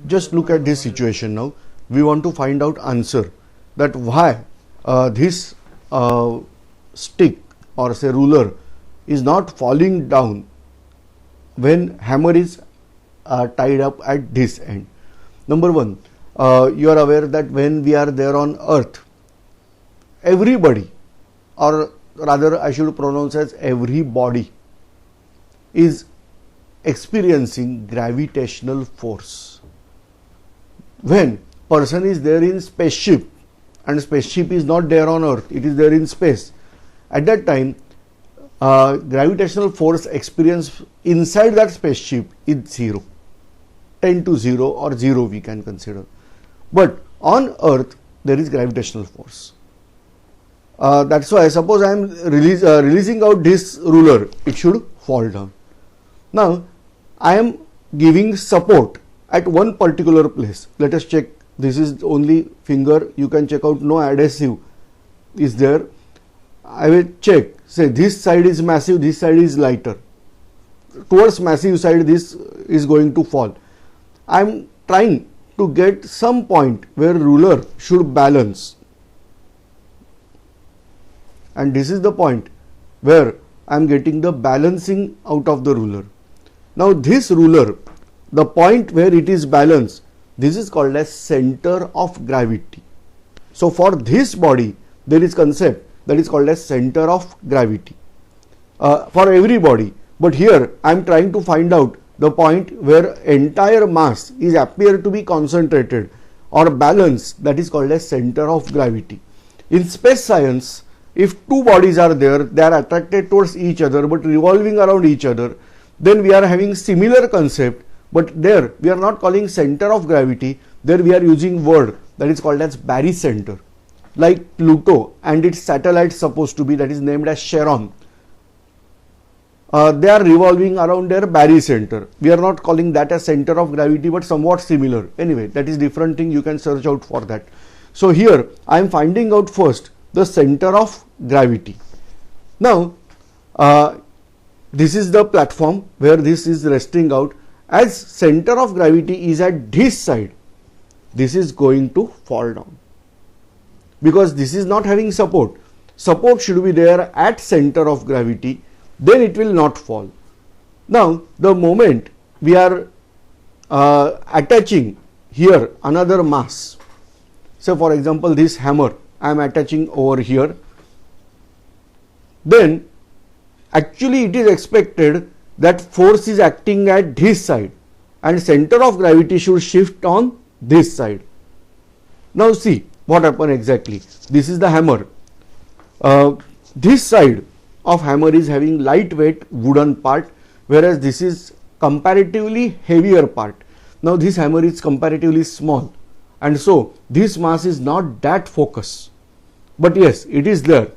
Just look at this situation now. We want to find out answer that why this stick or say ruler is not falling down when hammer is tied up at this end. Number one, you are aware that when we are there on earth, everybody, or rather I should pronounce as everybody, is experiencing gravitational force. When person is there in spaceship and spaceship is not there on earth, it is there in space, at that time gravitational force experience inside that spaceship is 0, 10 to 0 or 0 we can consider. But on earth there is gravitational force. That's why suppose I am releasing out this ruler, it should fall down. Now I am giving support at one particular place. Let us check. This is only finger. You can check out no adhesive is there. I will check. Say this side is massive, this side is lighter. Towards massive side this is going to fall. I am trying to get some point where ruler should balance. And this is the point where I am getting the balancing out of the ruler. Now this ruler, the point where it is balanced, this is called as center of gravity. So for this body there is concept that is called as center of gravity for every body. But here I am trying to find out the point where entire mass is appear to be concentrated or balanced, that is called as center of gravity. In space science, if two bodies are there, they are attracted towards each other but revolving around each other, then we are having similar concept, but there we are not calling center of gravity, there we are using word that is called as barycenter. Like Pluto and its satellite supposed to be, that is named as Charon, they are revolving around their barycenter. We are not calling that as center of gravity but somewhat similar. Anyway, that is different thing, you can search out for that. So here I am finding out first the center of gravity. Now this is the platform where this is resting out. As center of gravity is at this side, this is going to fall down because this is not having support. Support should be there at center of gravity, then it will not fall. Now the moment we are attaching here another mass, say for example this hammer I am attaching over here, then actually it is expected that force is acting at this side and center of gravity should shift on this side. Now see what happened exactly. This is the hammer. This side of hammer is having lightweight wooden part, whereas this is comparatively heavier part. Now this hammer is comparatively small and so this mass is not that focus, but yes it is there.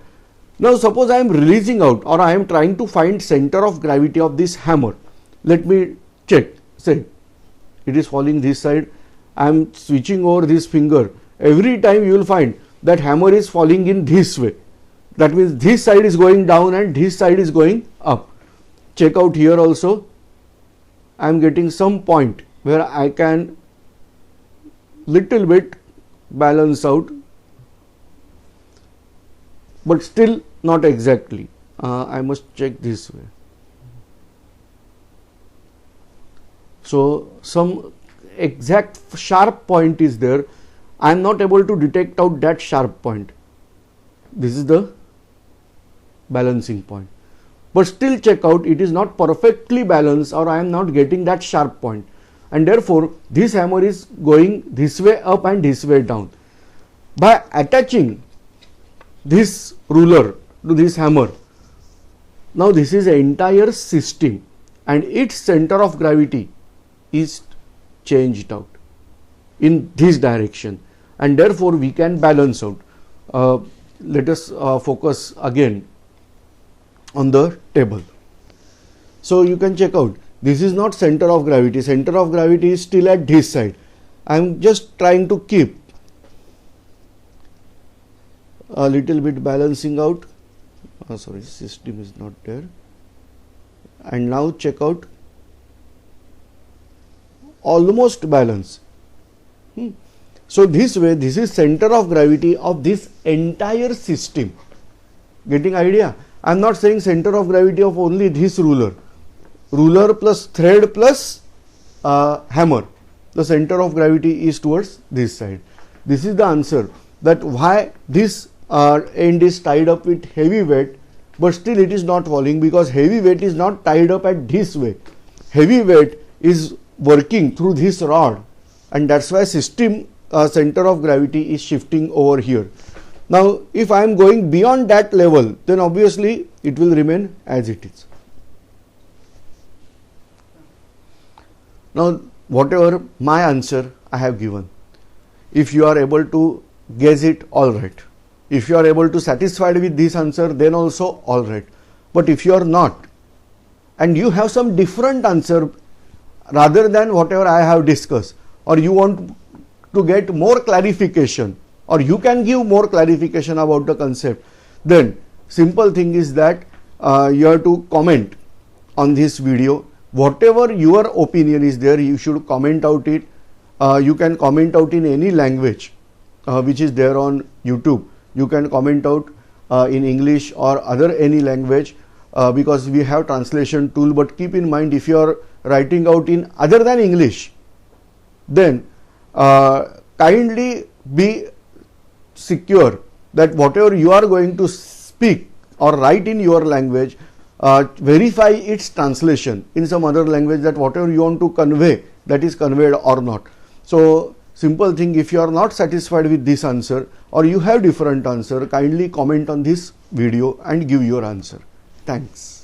Now suppose I am releasing out or I am trying to find center of gravity of this hammer. Let me check. Say it is falling this side. I am switching over this finger. Every time you will find that hammer is falling in this way. That means this side is going down and this side is going up. Check out here also. I am getting some point where I can little bit balance out, but still not exactly. I must check this way. So some exact sharp point is there. I am not able to detect out that sharp point. This is the balancing point. But still check out, it is not perfectly balanced or I am not getting that sharp point. And therefore, this hammer is going this way up and this way down. By attaching this ruler to this hammer, now this is an entire system and its center of gravity is changed out in this direction and therefore we can balance out. Let us focus again on the table. So you can check out, this is not center of gravity, center of gravity is still at this side. I am just trying to keep a little bit balancing out. Sorry, system is not there. And now check out, almost balance. So this way, this is center of gravity of this entire system. Getting idea? I am not saying center of gravity of only this ruler. Ruler plus thread plus hammer. The center of gravity is towards this side. This is the answer, that why this end is tied up with heavy weight, but still it is not falling, because heavy weight is not tied up at this way. Heavy weight is working through this rod, and that's why system center of gravity is shifting over here. Now if I am going beyond that level, then obviously it will remain as it is. Now whatever my answer I have given, if you are able to guess it, all right. If you are able to satisfied with this answer, then also all right. But if you are not, and you have some different answer rather than whatever I have discussed, or you want to get more clarification, or you can give more clarification about the concept, then simple thing is that you have to comment on this video. Whatever your opinion is there, you should comment out it. You can comment out in any language which is there on YouTube. You can comment out in English or other any language, because we have translation tool. But keep in mind, if you are writing out in other than English, then kindly be secure that whatever you are going to speak or write in your language, verify its translation in some other language, that whatever you want to convey, that is conveyed or not. So simple thing, if you are not satisfied with this answer or you have different answer, kindly comment on this video and give your answer. Thanks.